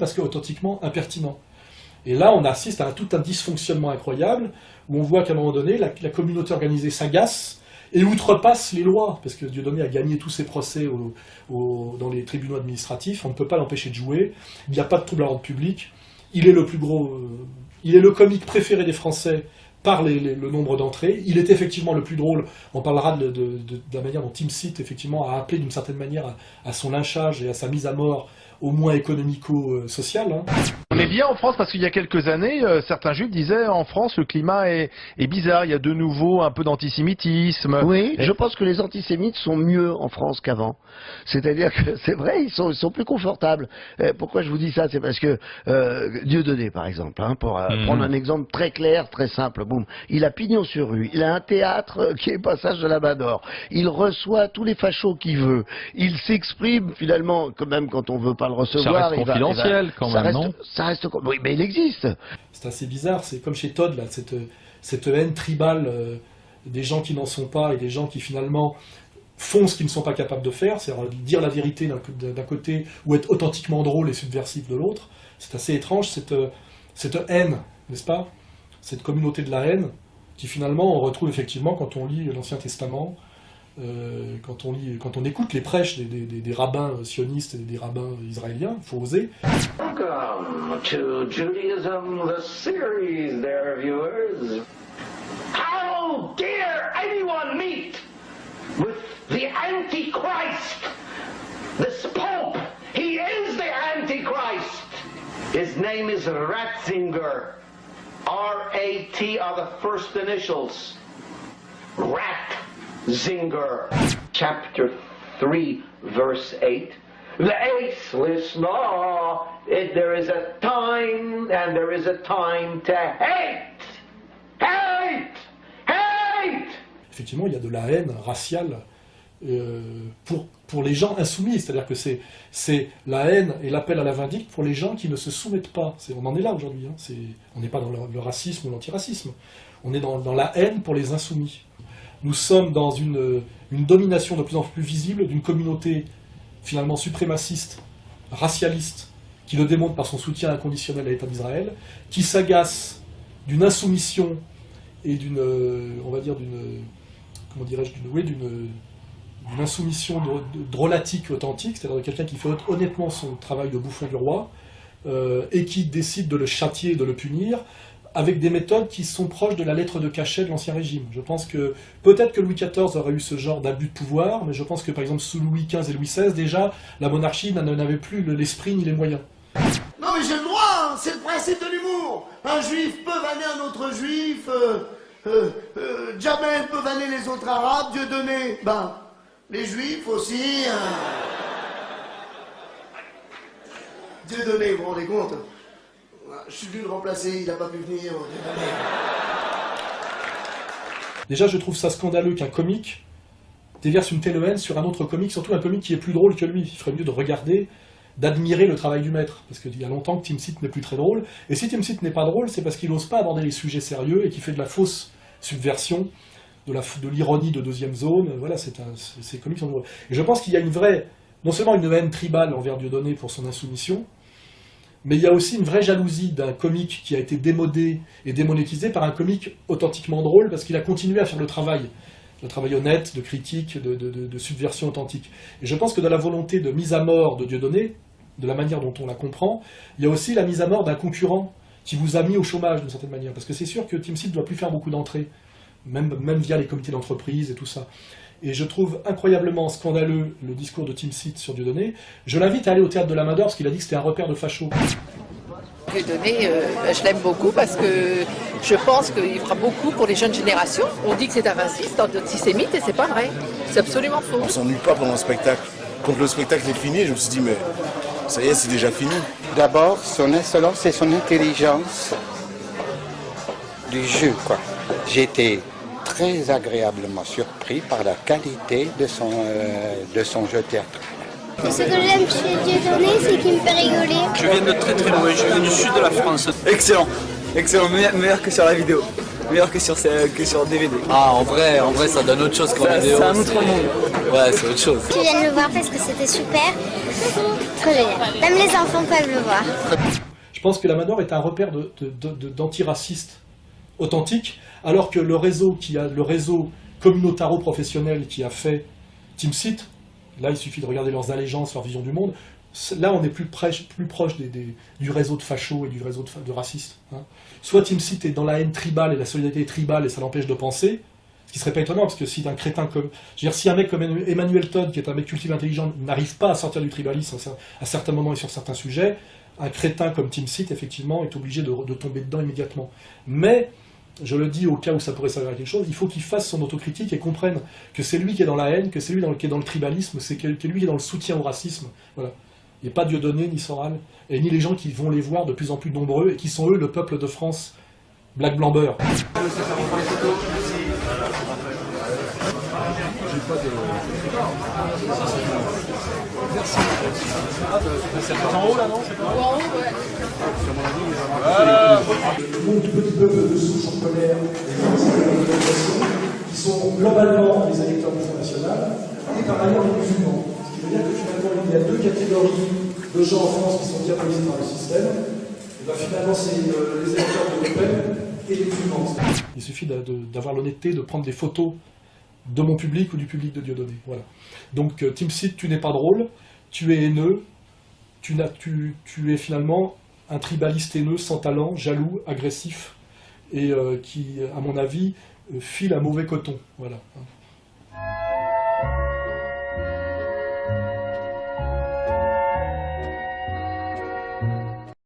parce qu'authentiquement impertinent. Et là, on assiste à tout un dysfonctionnement incroyable, où on voit qu'à un moment donné, la communauté organisée s'agace et outrepasse les lois, parce que Dieudonné a gagné tous ses procès dans les tribunaux administratifs, on ne peut pas l'empêcher de jouer, il n'y a pas de trouble à l'ordre public, il est le plus gros, il est le comique préféré des Français par le nombre d'entrées, il est effectivement le plus drôle, on parlera de la manière dont TeamSeat effectivement a appelé d'une certaine manière à son lynchage et à sa mise à mort, au moins économico-social. Hein. On est bien en France parce qu'il y a quelques années, certains juifs disaient en France le climat est bizarre, il y a de nouveau un peu d'antisémitisme. Oui, je pense que les antisémites sont mieux en France qu'avant. C'est-à-dire que c'est vrai, ils sont plus confortables. Pourquoi je vous dis ça? C'est parce que Dieudonné, par exemple, hein, pour prendre un exemple très clair, très simple, boum, il a pignon sur rue, il a un théâtre qui est Passage de la Main d'Or, il reçoit tous les fachos qu'il veut, il s'exprime finalement, quand même quand on veut pas le recevoir. Ça reste confidentiel quand même, non? Oui, mais il existe. C'est assez bizarre, c'est comme chez Todd, là, cette haine tribale des gens qui n'en sont pas et des gens qui finalement font ce qu'ils ne sont pas capables de faire, c'est-à-dire dire la vérité d'un côté ou être authentiquement drôle et subversif de l'autre. C'est assez étrange, cette haine, n'est-ce pas? Cette communauté de la haine qui finalement on retrouve effectivement quand on lit l'Ancien Testament, quand on écoute les prêches des rabbins sionistes et des rabbins israéliens, il faut oser. Welcome to Judaism, the series, there, viewers. How dare anyone meet with the Antichrist, this Pope? He is the Antichrist. His name is Ratzinger. R-A-T are the first initials. Ratzinger. Chapter 3, verse 8. The aceless law, there is a time, and there is a time to hate. Hate! Hate! Effectivement, il y a de la haine raciale pour les gens insoumis, c'est-à-dire que c'est la haine et l'appel à la vindicte pour les gens qui ne se soumettent pas. On en est là aujourd'hui, hein. On n'est pas dans le racisme ou l'antiracisme, on est dans la haine pour les insoumis. Nous sommes dans une domination de plus en plus visible d'une communauté finalement suprémaciste, racialiste, qui le démontre par son soutien inconditionnel à l'État d'Israël, qui s'agace d'une insoumission et d'une insoumission drôlatique authentique, c'est-à-dire de quelqu'un qui fait honnêtement son travail de bouffon du roi, et qui décide de le châtier, de le punir, avec des méthodes qui sont proches de la lettre de cachet de l'Ancien Régime. Je pense que, peut-être que Louis XIV aurait eu ce genre d'abus de pouvoir, mais je pense que par exemple sous Louis XV et Louis XVI, déjà, la monarchie n'avait plus l'esprit ni les moyens. Non mais j'ai le droit, hein, c'est le principe de l'humour. Un juif peut vanner un autre juif, Jamel peut vanner les autres arabes, Dieudonné, ben, les juifs aussi. Dieudonné, vous vous rendez compte? Je suis venu le remplacer, il n'a pas pu venir. Déjà, je trouve ça scandaleux qu'un comique déverse une telle haine sur un autre comique, surtout un comique qui est plus drôle que lui. Il ferait mieux de regarder, d'admirer le travail du maître, parce qu'il y a longtemps que TeamSeat n'est plus très drôle. Et si TeamSeat n'est pas drôle, c'est parce qu'il n'ose pas aborder les sujets sérieux et qu'il fait de la fausse subversion, de l'ironie de deuxième zone. Voilà, ces comiques sont drôles. Et je pense qu'il y a non seulement une haine tribale envers Dieudonné pour son insoumission, mais il y a aussi une vraie jalousie d'un comique qui a été démodé et démonétisé par un comique authentiquement drôle, parce qu'il a continué à faire le travail honnête, de critique, de subversion authentique. Et je pense que dans la volonté de mise à mort de Dieudonné, de la manière dont on la comprend, il y a aussi la mise à mort d'un concurrent qui vous a mis au chômage d'une certaine manière, parce que c'est sûr que TeamSeat ne doit plus faire beaucoup d'entrées, même via les comités d'entreprise et tout ça. Et je trouve incroyablement scandaleux le discours de TeamSeat sur Dieudonné. Je l'invite à aller au théâtre de la Main d'Or parce qu'il a dit que c'était un repère de fachos. Dieudonné, je l'aime beaucoup parce que je pense qu'il fera beaucoup pour les jeunes générations. On dit que c'est un raciste, antisémite, et c'est pas vrai. C'est absolument faux. On s'ennuie pas pendant le spectacle. Quand le spectacle est fini, je me suis dit, mais ça y est, c'est déjà fini. D'abord, son insolence et son intelligence du jeu, quoi. J'ai été très agréablement surpris par la qualité de son jeu théâtral. Ce que j'aime chez Dieudonné, c'est qu'il me fait rigoler. Je viens de très très loin, je viens du sud de la France. Excellent, excellent, meilleur que sur la vidéo. meilleur que sur DVD. Ah, en vrai, ça donne autre chose qu'en vidéo. C'est un autre monde. Ouais, c'est autre chose. Tu viens de le voir parce que c'était super. Trop génial. Même les enfants peuvent le voir. Je pense que la Manor est un repère d'antiracistes authentiques, alors que le réseau communautaro-professionnel qui a fait TeamSeat, là il suffit de regarder leurs allégeances, leur vision du monde, là on est plus proche du réseau de fachos et du réseau de racistes. Hein. Soit TeamSeat est dans la haine tribale et la solidarité tribale et ça l'empêche de penser, ce qui serait pas étonnant, parce que si un crétin comme... Je veux dire, si un mec comme Emmanuel Todd, qui est un mec cultivé intelligent, n'arrive pas à sortir du tribalisme à certains moments et sur certains sujets, un crétin comme TeamSeat, effectivement, est obligé de tomber dedans immédiatement. Mais, je le dis au cas où ça pourrait servir à quelque chose, il faut qu'il fasse son autocritique et comprenne que c'est lui qui est dans la haine, que c'est lui qui est dans le tribalisme, c'est lui qui est dans le soutien au racisme. Voilà. Il n'y a pas Dieudonné, ni Soral, et ni les gens qui vont les voir de plus en plus nombreux, et qui sont eux le peuple de France, black blanc beurre. C'est en haut là, non? C'est en haut, ouais. Le monde du petit peuple de souche en colère qui sont globalement les électeurs du Front National et par ailleurs les musulmans. Ce qui veut dire que finalement il y a deux catégories de gens en France qui sont diabolisés par le système. Et bien finalement c'est les électeurs de Le Pen et les musulmans. Il suffit d'avoir l'honnêteté de prendre des photos de mon public ou du public de Dieudonné. Voilà. Donc TeamSeat, tu n'es pas drôle, tu es haineux, tu es finalement un tribaliste haineux, sans talent, jaloux, agressif, et qui, à mon avis, file un mauvais coton. Voilà.